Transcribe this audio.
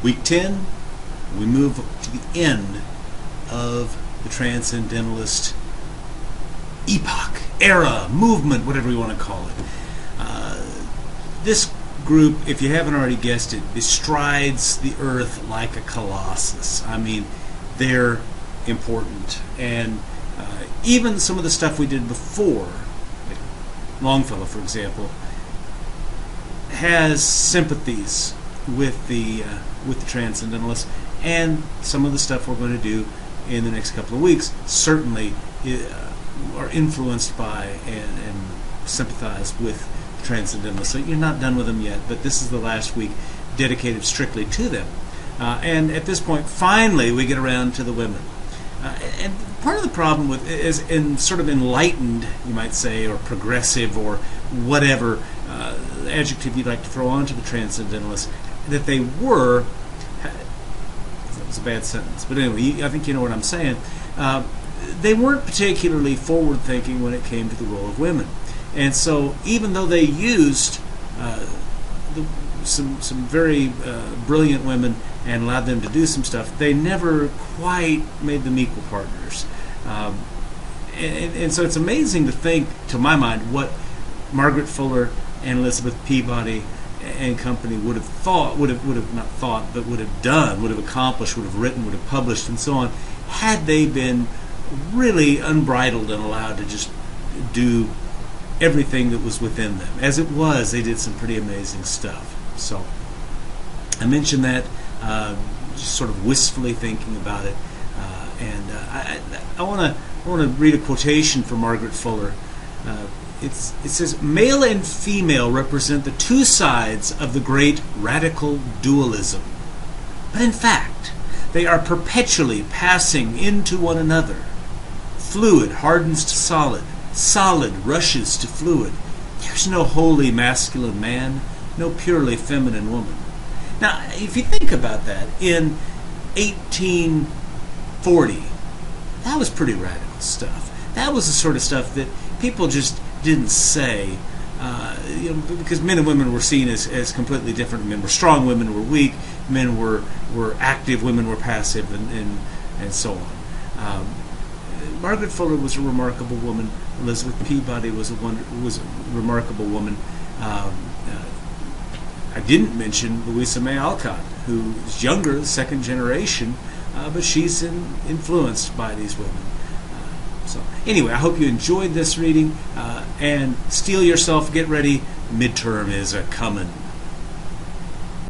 Week 10, we move to the end of the Transcendentalist epoch, era, movement, whatever you want to call it. This group, if you haven't already guessed it, bestrides the earth like a colossus. I mean, they're important. And even some of the stuff we did before, like Longfellow, for example, has sympathies with the Transcendentalists, and some of the stuff we're going to do in the next couple of weeks certainly are influenced by and sympathize with Transcendentalists. So you're not done with them yet, but this is the last week dedicated strictly to them. And at this point, finally, we get around to the women. And part of the problem with is in sort of enlightened, you might say, or progressive, or whatever adjective you'd like to throw onto the Transcendentalists, that they were. That was a bad sentence, but anyway, I think you know what I'm saying. They weren't particularly forward-thinking when it came to the role of women. And so even though they used some very brilliant women and allowed them to do some stuff, they never quite made them equal partners. And so it's amazing to think, to my mind, what Margaret Fuller and Elizabeth Peabody and company would have thought, would have not thought, but would have done, would have accomplished, would have written, would have published, and so on, had they been really unbridled and allowed to just do everything that was within them. As it was, they did some pretty amazing stuff. So I mentioned that, just sort of wistfully thinking about it, and I want to read a quotation from Margaret Fuller. It says, "Male and female represent the two sides of the great radical dualism. But in fact, they are perpetually passing into one another. Fluid hardens to solid. Solid rushes to fluid. There's no wholly masculine man, no purely feminine woman." Now, if you think about that, in 1840, that was pretty radical stuff. That was the sort of stuff that people just didn't say, because men and women were seen as completely different. Men were strong, women were weak, men were active, women were passive, and so on. Margaret Fuller was a remarkable woman. Elizabeth Peabody was a remarkable woman. I didn't mention Louisa May Alcott, who is younger, second generation, but she's influenced by these women. So anyway, I hope you enjoyed this reading, and steel yourself, get ready, midterm is a-comin'.